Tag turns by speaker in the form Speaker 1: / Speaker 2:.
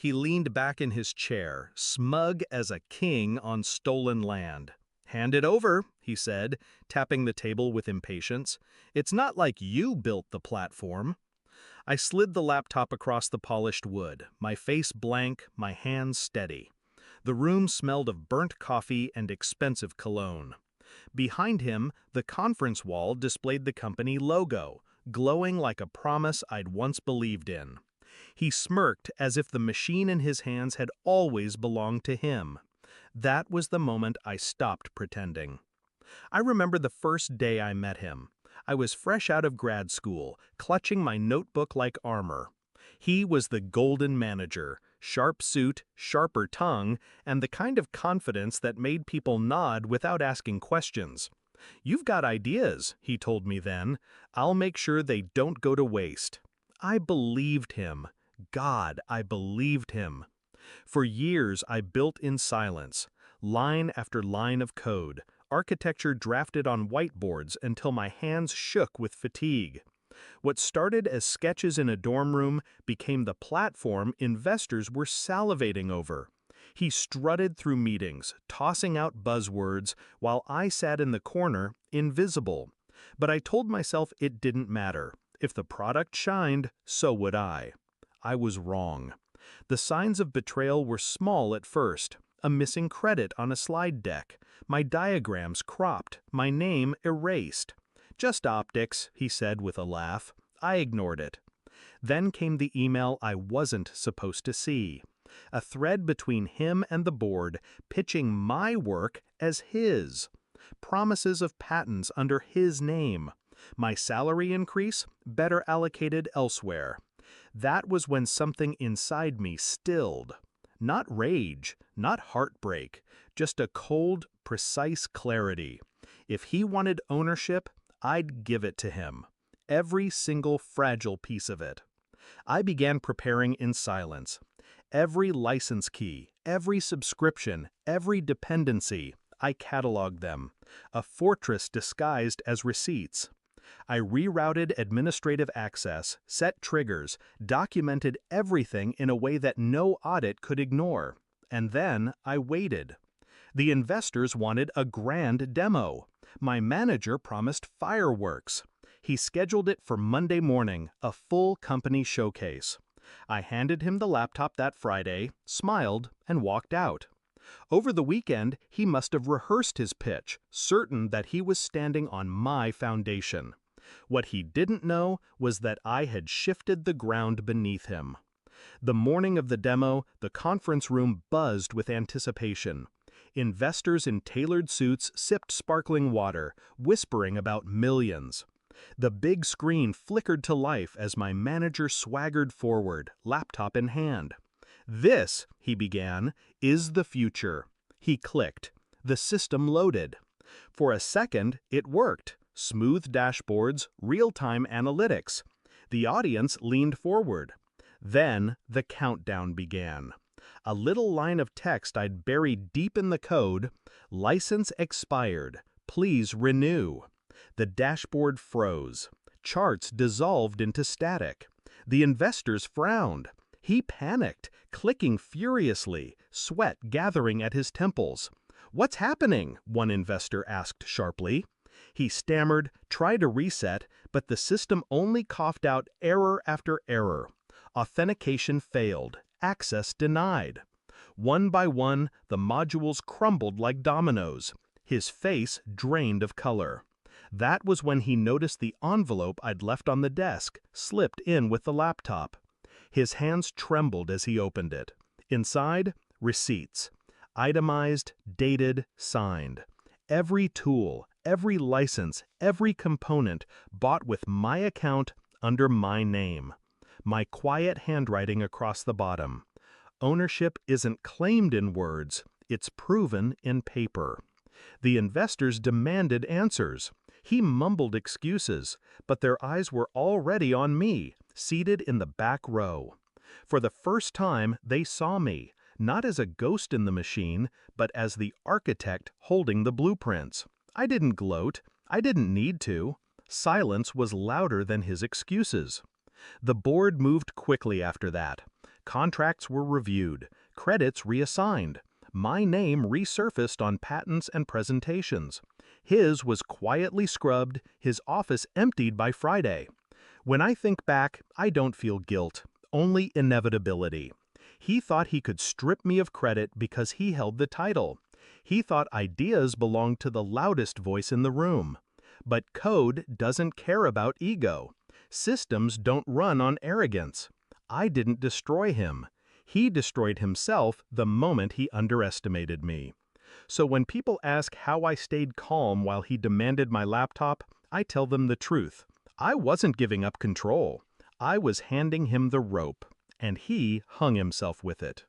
Speaker 1: He leaned back in his chair, smug as a king on stolen land. "Hand it over," he said, tapping the table with impatience. "It's not like you built the platform." I slid the laptop across the polished wood, my face blank, my hands steady. The room smelled of burnt coffee and expensive cologne. Behind him, the conference wall displayed the company logo, glowing like a promise I'd once believed in. He smirked as if the machine in his hands had always belonged to him. That was the moment I stopped pretending. I remember the first day I met him. I was fresh out of grad school, clutching my notebook like armor. He was the golden manager, sharp suit, sharper tongue, and the kind of confidence that made people nod without asking questions. "You've got ideas," he told me then. "I'll make sure they don't go to waste." I believed him. God, I believed him. For years I built in silence, line after line of code, architecture drafted on whiteboards until my hands shook with fatigue. What started as sketches in a dorm room became the platform investors were salivating over. He strutted through meetings, tossing out buzzwords, while I sat in the corner, invisible. But I told myself it didn't matter. If the product shined, so would I. I was wrong. The signs of betrayal were small at first. A missing credit on a slide deck, my diagrams cropped, my name erased. "Just optics," he said with a laugh. I ignored it. Then came the email I wasn't supposed to see. A thread between him and the board, pitching my work as his. Promises of patents under his name. My salary increase, better allocated elsewhere. That was when something inside me stilled. Not rage, not heartbreak, just a cold, precise clarity. If he wanted ownership, I'd give it to him. Every single fragile piece of it. I began preparing in silence. Every license key, every subscription, every dependency, I cataloged them. A fortress disguised as receipts. I rerouted administrative access, set triggers, documented everything in a way that no audit could ignore. And then I waited. The investors wanted a grand demo. My manager promised fireworks. He scheduled it for Monday morning, a full company showcase. I handed him the laptop that Friday, smiled, and walked out. Over the weekend, he must have rehearsed his pitch, certain that he was standing on my foundation. What he didn't know was that I had shifted the ground beneath him. The morning of the demo, the conference room buzzed with anticipation. Investors in tailored suits sipped sparkling water, whispering about millions. The big screen flickered to life as my manager swaggered forward, laptop in hand. "This," he began, "is the future." He clicked. The system loaded. For a second, it worked. Smooth dashboards, real-time analytics. The audience leaned forward. Then the countdown began. A little line of text I'd buried deep in the code, "License expired. Please renew." The dashboard froze. Charts dissolved into static. The investors frowned. He panicked, clicking furiously, sweat gathering at his temples. "What's happening?" one investor asked sharply. He stammered, tried to reset, but the system only coughed out error after error. Authentication failed. Access denied. One by one, the modules crumbled like dominoes. His face drained of color. That was when he noticed the envelope I'd left on the desk, slipped in with the laptop. His hands trembled as he opened it. Inside, receipts. Itemized, dated, signed. Every tool, every license, every component bought with my account under my name. My quiet handwriting across the bottom. Ownership isn't claimed in words, it's proven in paper. The investors demanded answers. He mumbled excuses, but their eyes were already on me, seated in the back row. For the first time, they saw me, not as a ghost in the machine, but as the architect holding the blueprints. I didn't gloat. I didn't need to. Silence was louder than his excuses. The board moved quickly after that. Contracts were reviewed, credits reassigned. My name resurfaced on patents and presentations. His was quietly scrubbed, his office emptied by Friday. When I think back, I don't feel guilt, only inevitability. He thought he could strip me of credit because he held the title. He thought ideas belonged to the loudest voice in the room. But code doesn't care about ego. Systems don't run on arrogance. I didn't destroy him. He destroyed himself the moment he underestimated me. So when people ask how I stayed calm while he demanded my laptop, I tell them the truth. I wasn't giving up control. I was handing him the rope, and he hung himself with it.